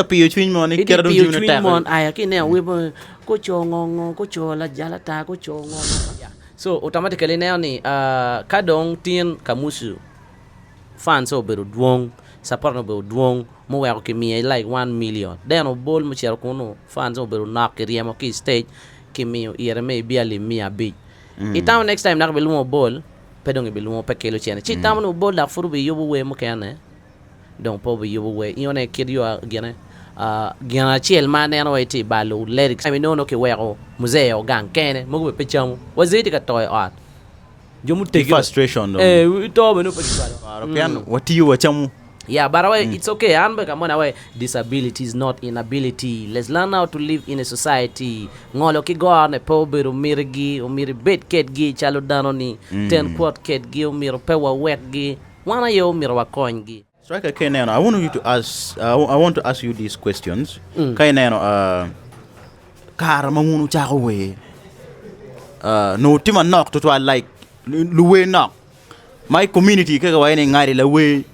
piyo chwiny mon ikero dum chwiny tek mon aya kine we ko chongo ko chola jala ta ko chongo so automatically now ni kadong tin kamusu fans obedo duong support no obedo duong mo wa ko mi like 1 million then o bol mo chero kuno fans obedo knock riemo ki stage ki mi ire me biali mi abi itam next time nak belu mo bol pedong belu mo pekelo chene chitam no bol da furu be yobu we mo kane donc po be yobu we yone kid yo gene gana chiel mane no iti balu lyrics I know no ke wero museo gang kene mo be pecham wazidi ka toy art jomu take frustration no we to be no pecham pian what you wachamu yeah, but it's okay. Disability is not inability. Let's learn how to live in a society. Ngolo ki go ne po beru mirigi o miri bet ket gi chalo dano ni 10 quart ket gi o miro pewa wet gi wana yo miro wa coin gi. Striker Kenano, I want to ask you these questions. Kenano kar mamunu chawe no tima knock to like luwe knock. My community ke wa ne ngari la we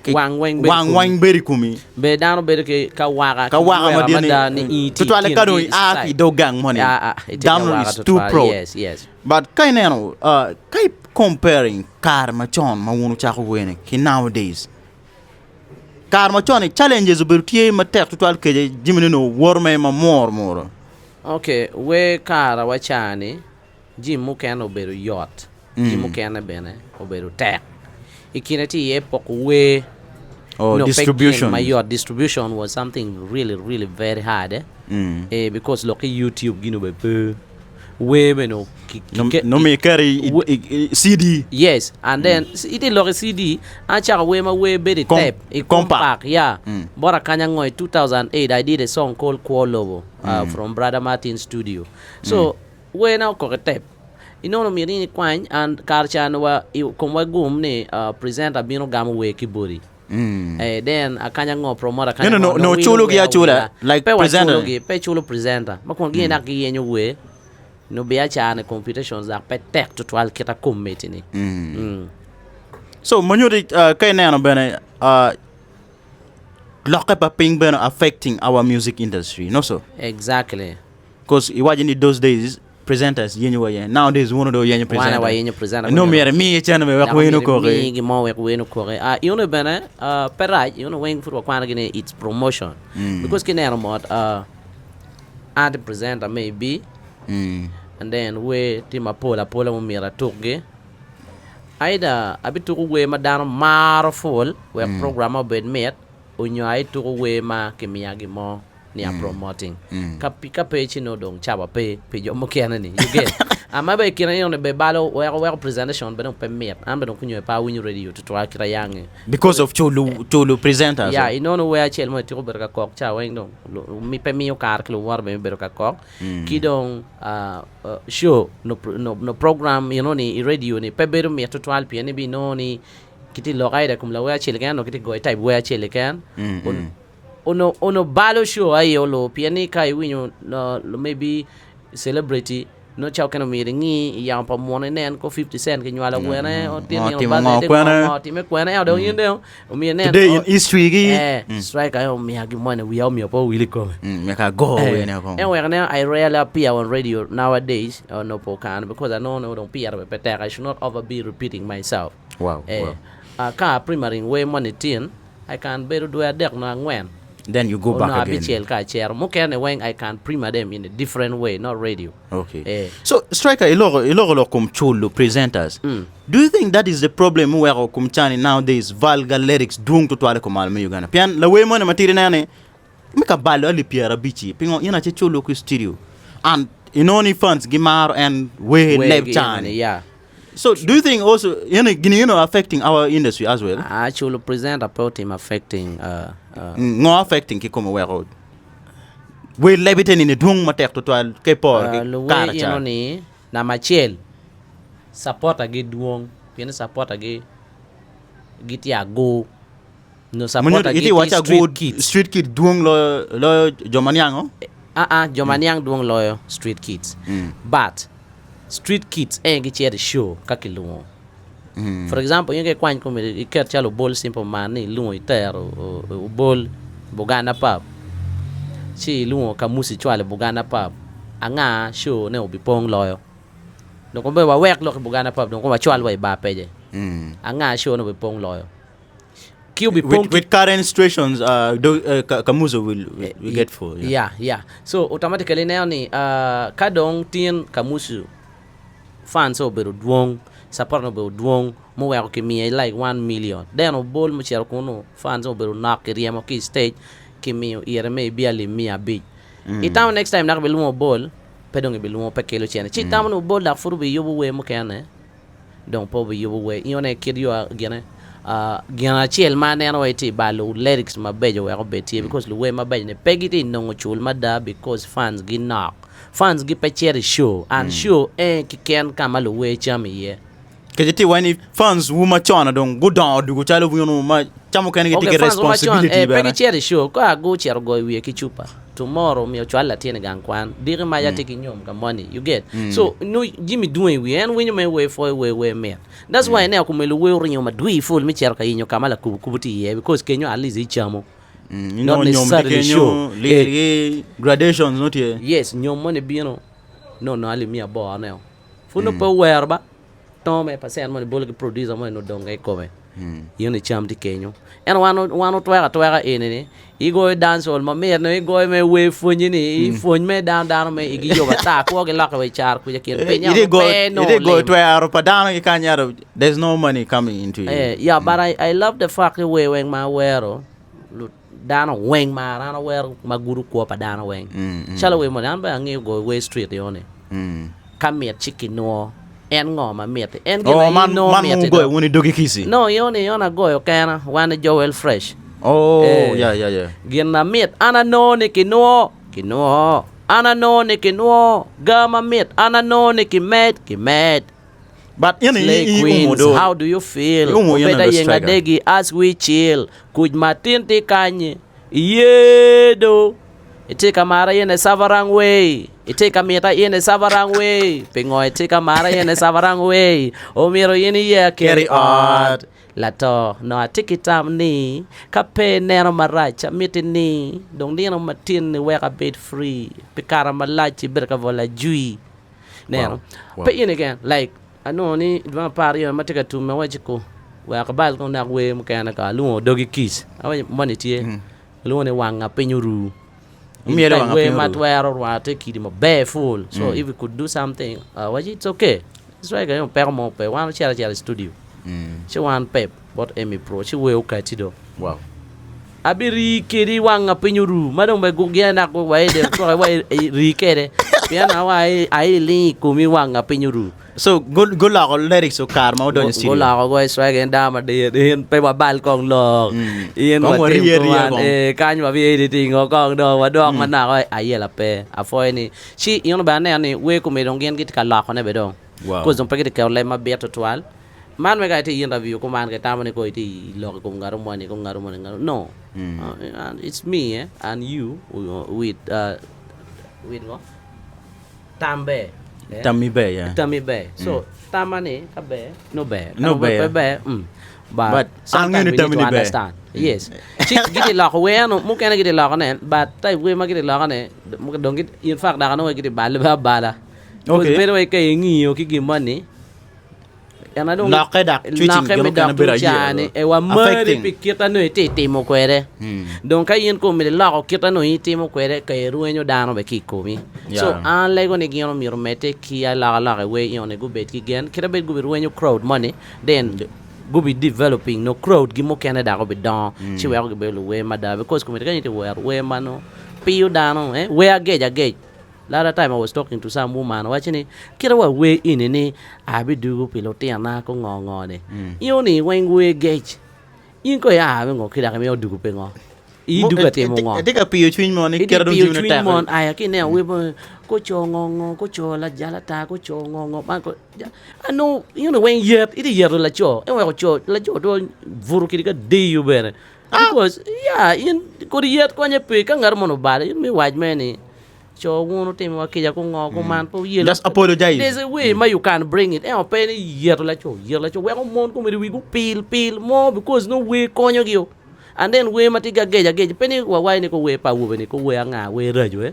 wang beri kumi be dano be ke kawara madani ni to ale kado a do gang money down is too pro yes but kaineno kai comparing car machon mawunu cha wene ki nowadays car machon challenges bertie ma tek to al ke jimene no worme ma more okay we car wachani jimu kan oberu yacht jimu kan bene oberu tek ikinati epok we distribution. My distribution was something really very hard because look at YouTube we no me carry CD yes and then it is look CD acha we be the tape compact yeah bora kanya ngoi 2008 I did a song called Kuolobo from Brother Martin studio so we now ko tape inono mirini kwany and karchan wa komwa gum ni presenter bino gamu we kiburi then akanya ngo promoter kanya no chulo gi achula like presenter pe chulo presenter makon gi na gi yenyo we no be acha ne computations that pe tek to twal kita committee ni so manyuri kay nano bene lock up ping bene affecting our music industry no so exactly because imagine those days presenters yenye waye nowadays one of those yenye presenter no me chana me wako ino ko mi gi mo wako ino ko you know bene peraj you know when for kwana gine it's promotion because kinero mod the presenter maybe and then we tima pola mo mira toge aida abitu we madano marful we program bed met onyo ai to we ma kemiagi mo ni promoting kapika page no dong chaba pe jo mo kena ni you get amabe kina yo ne be balo we presentation be no pe met ambe no kunyo pa win radio to akira yang because of cholo presenters yeah you know where chel mo tiko berka kok cha wen dong mi pe mi yo kar klo war be berka kok ki dong show no program you know ni radio ni pe beru mi to al pi ni bi no ni kiti lo gaida kum la we chel kan no kiti go type we chel kan ono balo show ayo lo piani kai winyo no maybe celebrity no chao kana miringi yang pa mone nen ko 50 cent ke nyala wena o tin yo ba de ti me kwena ya do yinde o mi nen today in history gi strike ayo mi agi mone we mi po wili ko me ka go we ne ko and we now I rarely appear on radio nowadays no po can because I know no don't appear but I should not over be repeating myself wow ka primary we money tin I can better do a deck na ngwen then you go back again I can prima them in a different way, not radio. Okay. So striker iloro kum chulo presenters. Do you think that is the problem where kum chani nowadays vulgar lyrics dung to twale kumal me Uganda? Pian la way mo na matiri na ne meka balo ali piara bichi. Pingo yana che chulo ku studio. And inoni fans gimar and we left chani. Yeah. So do you think also affecting our industry as well? Actually present about him affecting no affecting ki como road. We lebiten in dung matek to twal ke por ki you ni na machel support agi duong pian support agi gitia go no support agi street kid duong lo jomaniang jomaniang duong lo street kids but street kids gi chere show kakiluo for example yenge kwany ko mi iker chalo bol simple man ni luo itero bol bogana pap chi luo kamusi chwale Buganda pub anga show ne obi pong loyo donc ko be wa wek lo Buganda pub donc ko wa chwal wa ba peje anga show no be pong loyo with current situations Kamuzu will get full. Yeah. So automatically now ni kadong tin Kamuzu fans so beru duong support no beru duong mo wa ko mi like 1 million then o bol mo cher kuno fans so beru nak riamo ki stage ki mi ire me biali mi abi itam next time nak belu mo bol pedong belu mo pekelo chene chi tam no bol da furu be yobu we mo kane donc po be yobu we yone kidio gene gana chiel mane no iti balu lyrics mabejo we beti because luwe mabejo ne pegiti no chul mada because fans gi knock fans gi pechere show and show ki ken kama luwe chami ye kejeti wani fans wuma chona don go down du go chalo vuno ma chamo kan get take responsibility ba pechere show ko go cher go we ki chupa tomorrow mi ochwala tiene gang kwan dire ma ya take nyom ka money you get so no Jimmy doing we and when you may way for we man that's why now kumelu we rinyo ma dui full mi cher ka yinyo kamala kubuti ye because kenyo at least ichamo you know nyom kenyo le gradations not here yes nyom money bino no ali mi abo now funo pa wear ba tome pa sen money bolo producer money no donga ikome yone cham di kenyo and wano twera enene igo dance all ma mer no igo me we funyi ni funyi me down me igi yo bata ko ge lock we char ku yakir penya go twera pa down ki kanyaro there's no money coming into you yeah but I love the fact the way when ma wero dana weng ma rana wer maguru ko pa dana weng chala we mo nan ba ngi go we street yone kamet chicken no en ngoma miete en gina man go woni dogi kisi no yona go kana wana Joel Fresh yeah gina miet ana no ne kino ana no ne kino gama miet ana no ne kimet but Queens, how do you feel beda yenga degi as we chill kuj matin ti kanye yedo ite kamara yene savarang way ite kamita yene savarang way pingo ite kamara yene savarang way omiro yene ye carry on lato no atikitam ni kape nero maracha mitini dong dino matin ni weka bit free pikara malachi berka vola jui nero pe yene again like ano ni dwa pari yo matika tume wajiko weka bal ko na we mukana ka luo dogi kiss awa money tie luo ne wanga penyuru we matwero wate kidi mo be full so if we could do something it's okay it's like you per mo pe wan chara studio she wan pep but emi pro she we okati do wow abiri kidi wanga penyuru madong be gugya na ko wa de ko wa rikere piana wa ai li kumi wanga penyuru so go la ko lyrics so karma do studio go la ko swag and dama de pe ba bal kong lo ien wa tim kan wa vi editing kong do wa dog man na ko ayela pe afoi ni chi yon ba ne ni we ko me dong gen git ka la ko ne be dong ko zon pe git ka le ma beto toal man me ga ti interview ko man ga tamani ko ti lo ko ngaro mo no it's me and you with what tambe Tammy Bay. So tamane kabe no be but sometimes we need to understand yes gidi la ko we no mu kana gidi la ko ne but tay we ma gidi la ko ne mu dong gidi in fact da no gidi bala okay pero we kay ngi yo ki gi money yana dong nakeda tweeting gano kana bera yane e wa mari pikita no ite mo kwere donc kay en ko mi la ko kita no ite mo kwere kay ruenyo dano be ki ko mi so an lego ne gino mi romete ki la we yone go bet ki gen kira bet go be ruenyo crowd money then go be developing no crowd gi mo Canada go be don chi we go be we mada because ko mi ga ite we mano piu dano we agage last time I was talking to some woman watching kira wa we in ni abi du pilote na ko ngongo ne yoni when we gauge yin ko ya abi ngo kira ka me du pe ngo I du ka te mo ngo de ka piu twin mo ni kira dum juna ta mon aya ki ne we ko cho ngongo ko cho la jala ta ko cho ngongo man ko ano you know when yet it yer la cho e wa cho la cho do vuru kiri ka de you bere because in ko yet ko nya pe ka ngar mo no bare mi waj me ni cho wono tem wa kija ko ngo ko man po yelo just apologize there's a way ma you can bring it pe ni yer la cho we ko mon ko mi wi go pil mo because no we konyo gyo and then we matiga geja penny wa why ni ko we pa wo ni ko we anga we rejo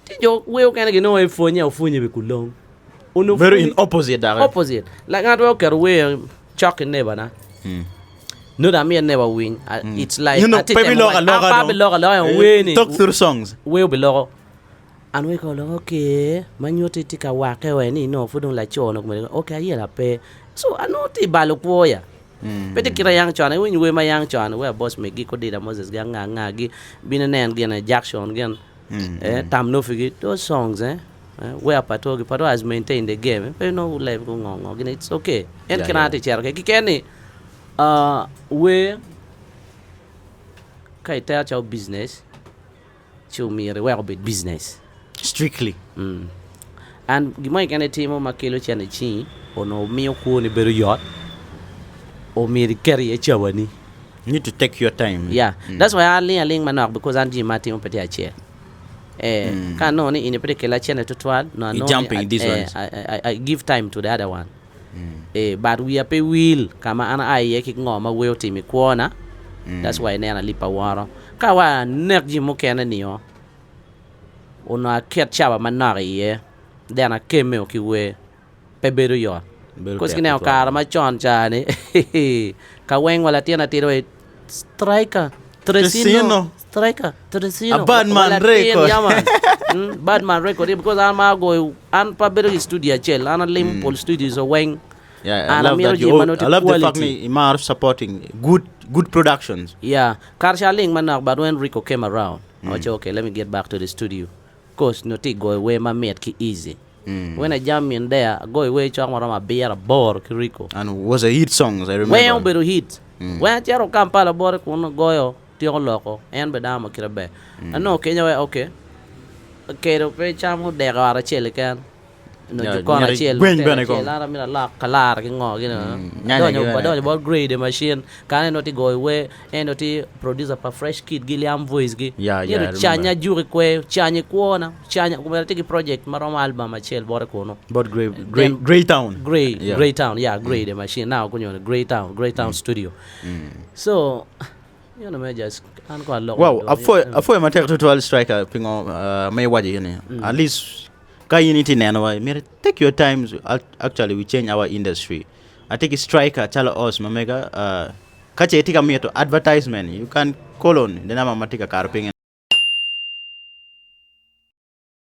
ti jo we o kana gino e fonye be kulong very in opposite direct. Opposite like I don't care we chalk never na no that me never win it's like you know baby loga we talk through songs we be logo and we go okay manyote tika wake we ni no fudun la chono okay yela pe so anoti balo poya pete kira yang chana when we ma yang chana we boss me gi ko dida Moses ga nga gi binanen gi na Jackson gen tam no figi those songs we are pato has maintained the game but no live go ngong it's okay and kana te cher ke keni we kai ta chao business chu mi re we bit business strictly and gimai kana timo makelo chane chi ono mio ko ni beru yot o mi carry e chawani you need to take your time that's why I link manok because anji mati on pete a chair kan no ni in pete kela chane to twal no jumping this one I give time to the other one but we are pay will kama ana ai ki ngoma we timi kuona that's why nena lipa waro ka wa nek ji mo kena ni o ona ket chaba manari ye dena keme ki we pe beru yo because kina kar ma chon cha ni ka wen wala tiena tiro striker TRESINO a bad man record bad man record because I'm go an pa beru studio chel an lim pol studios o wen I love that I love the fact ni Imar supporting good productions kar shaling manak but when Rico came around I was okay let me get back to the studio cause no take go away my mate ki easy when I jam in there go away chong ma beer bor ki Rico and was a hit songs I remember when beru hit when chero kampala bor ko no goyo tio loko en be dama kirabe no Kenya we okay do pe chamo de gara chele kan no jukona chele la mira la kalar ki ngo gina do bo grade the machine kan no ti go we en no ti producer pa fresh kid Gilliam voice gi chanya juri kwe chanya kuona chanya kumera ti project marom album achel bor ko no but Grey Town Grey the machine now kunyo Grey Town studio so you know me just an ko lo wow afo ma tek total striker pingo may waji ne at least ka unity neno wa mere take your time actually we change our industry I think striker tell us mamega kache etika mieto advertisement you can call on the nama matika karping